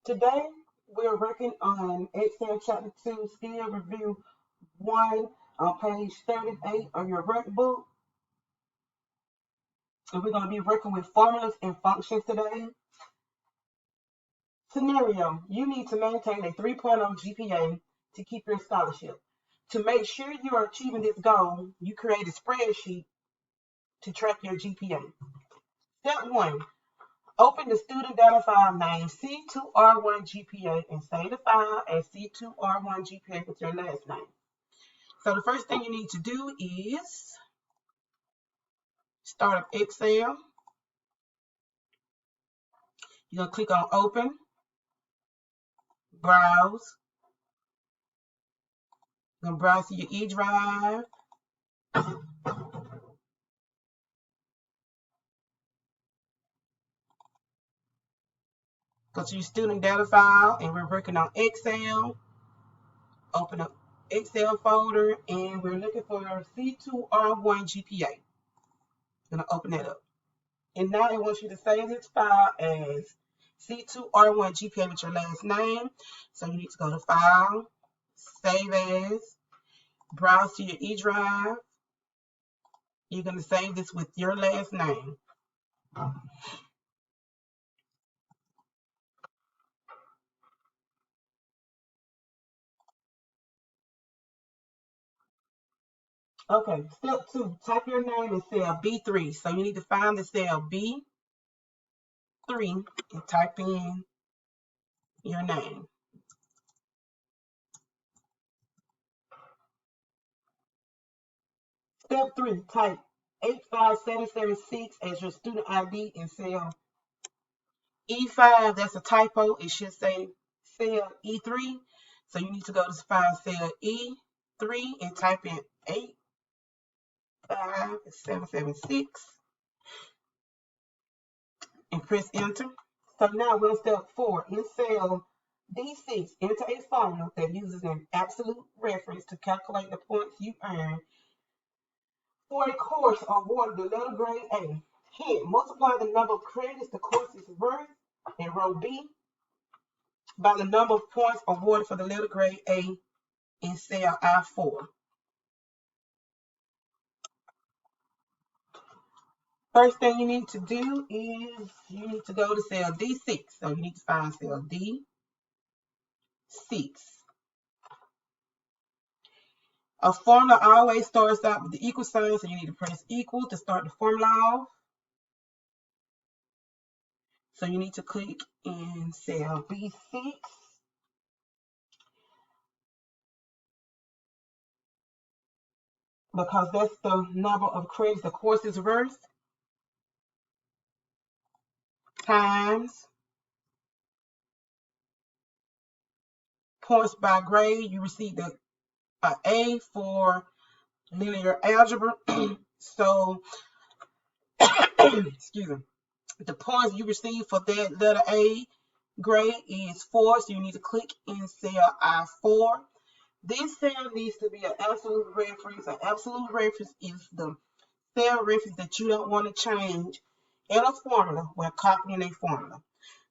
Today, we're working on Excel Chapter 2, Skill Review 1 on page 38 of your workbook. And we're going to be working with formulas and functions today. Scenario, you need to maintain a 3.0 GPA to keep your scholarship. To make sure you are achieving this goal, you create a spreadsheet to track your GPA. Step 1. Open the student data file named C2R1-GPA and save the file as C2R1-GPA with your last name. So the first thing you need to do is start up Excel. You're going to click on Open, Browse. You're going to browse to your E drive. Go to your student data file, and we're working on Excel. Open up Excel folder, and we're looking for our C2R1-GPA. I'm going to open that up. And now it wants you to save this file as C2R1-GPA with your last name. So you need to go to File, Save As, browse to your E drive. You're going to save this with your last name. Okay, step 2, type your name in cell B3. So you need to find the cell B3 and type in your name. Step 3, type 85776 as your student ID in cell E5. That's a typo. It should say cell E3. So you need to go to find cell E3 and type in 85776 and press enter. So now we're on step 4. In cell D6, enter a formula that uses an absolute reference to calculate the points you earn for a course awarded the letter grade A. Hint, multiply the number of credits the course is worth in row B by the number of points awarded for the letter grade A in cell I4. First thing you need to do is you need to go to cell D6. So you need to find cell D6. A formula always starts out with the equal sign, so you need to press equal to start the formula off. So you need to click in cell B6. Because that's the number of credits the course is worth, times points by grade. You received an A for linear algebra. So, excuse me, the points you receive for that letter A grade is 4. So you need to click in cell I4. This cell needs to be an absolute reference. An absolute reference is the cell reference that you don't want to change in a formula when copying a formula.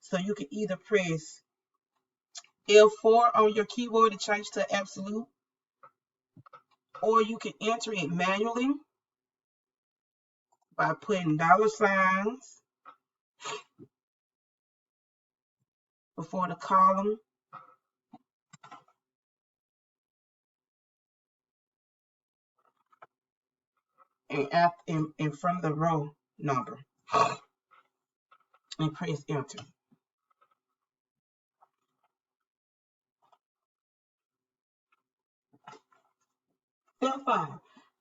So you can either press F4 on your keyboard to change to absolute, or you can enter it manually by putting $signs before the column and in front of the row number, and press enter. Step 5.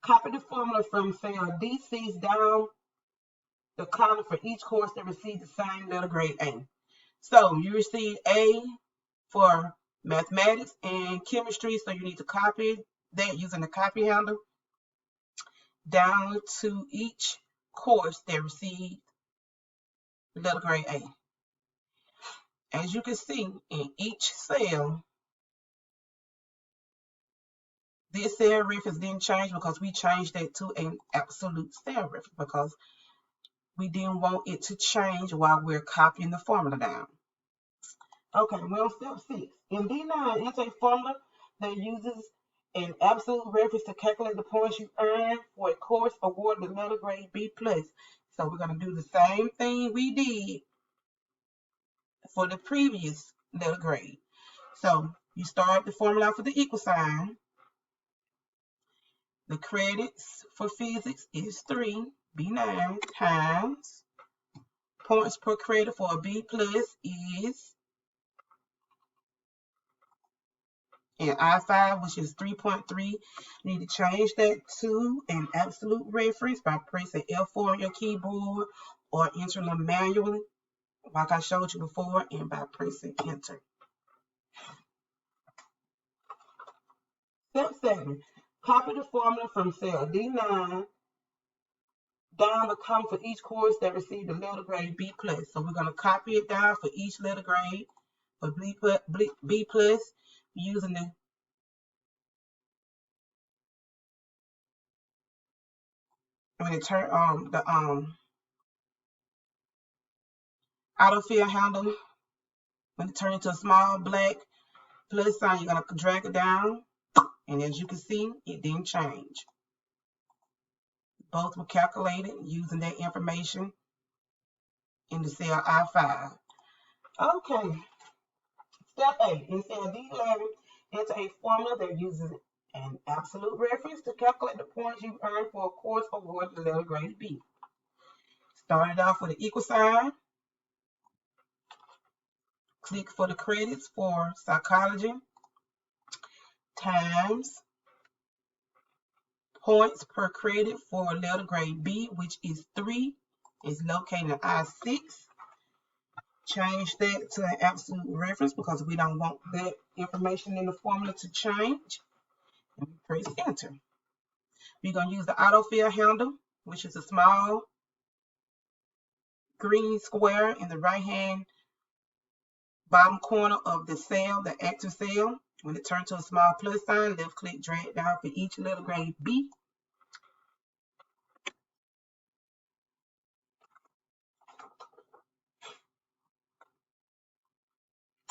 Copy the formula from cell D6 down the column for each course that receives the same letter grade A. So you receive A for mathematics and chemistry, so you need to copy that using the copy handle down to each course that received letter grade A. As you can see, in each cell, this cell reference didn't change because we changed that to an absolute cell reference because we didn't want it to change while we're copying the formula down. Okay, we're on step 6. In D9, enter a formula that uses an absolute reference to calculate the points you earn for a course awarded with letter grade B+. So we're going to do the same thing we did for the previous letter grade. So you start the formula for the equal sign. The credits for physics is 3, B9, times points per credit for a B+ is, and I5, which is 3.3, you need to change that to an absolute reference by pressing F4 on your keyboard or entering them manually, like I showed you before, and by pressing enter. Step 7. Copy the formula from cell D9 down the column for each course that received the letter grade B+. So we're going to copy it down for each letter grade for B+, using the autofill handle. When it turns into a small black plus sign, you're going to drag it down, and as you can see, it didn't change. Both were calculated using that information in the cell I5. Okay, step 8. In cell D11, enter a formula that uses an absolute reference to calculate the points you earn for a course awarded the letter grade B. Started off with an equal sign. Click for the credits for psychology times points per credit for letter grade B, which is 3, is located in I6. Change that to an absolute reference because we don't want that information in the formula to change. And we press enter. We're going to use the autofill handle, which is a small green square in the right hand bottom corner of the cell, the active cell. When it turns to a small plus sign, left click, drag down for each letter grade B.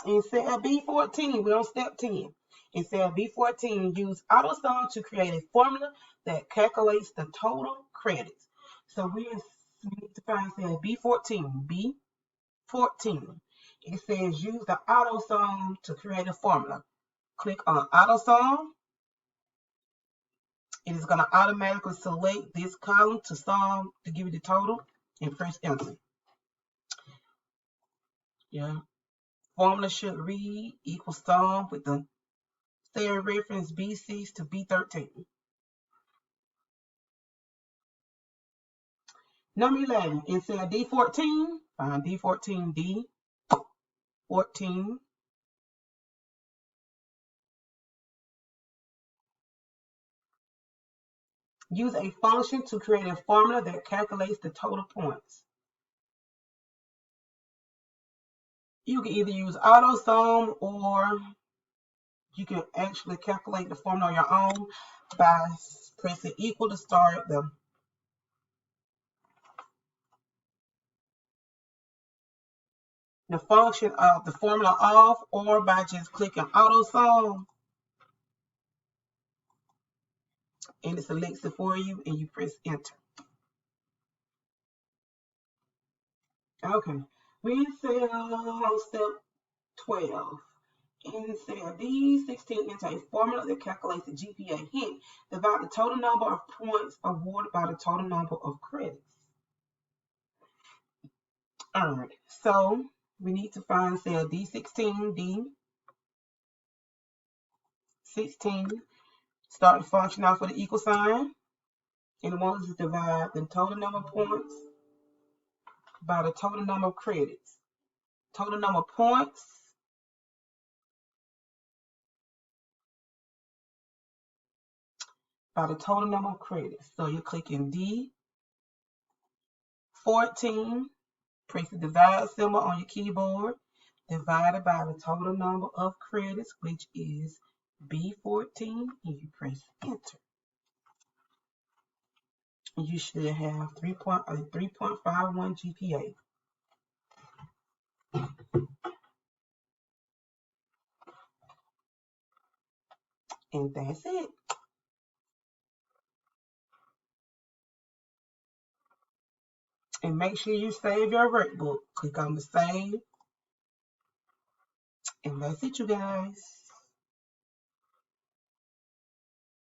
In cell B14, we're on step 10. In cell B14, use AutoSum to create a formula that calculates the total credits. So we need to find cell B14. B14. It says use the AutoSum to create a formula. Click on AutoSum. It is going to automatically select this column to sum to give you the total and press enter. Yeah. Formula should read equal sum with the cell reference B6 to B13. Number 11, in cell D14, find D14, D14. Use a function to create a formula that calculates the total points. You can either use AutoSum or you can actually calculate the formula on your own by pressing equal to start the function of the formula off, or by just clicking AutoSum and it selects it for you and you press enter. Okay, we in cell step 12. In cell D16, enter a formula that calculates the GPA. Hint, divide the total number of points awarded by the total number of credits earned. So we need to find cell D16, D16. Start the function off with an equal sign. And it wants us to divide the total number of points by the total number of credits. Total number of points by the total number of credits. So you're clicking D14, press the divide symbol on your keyboard, divided by the total number of credits, which is B14, and you press enter. And you should have 3.51 GPA. And that's it. And make sure you save your workbook. Click on the save. And that's it, you guys.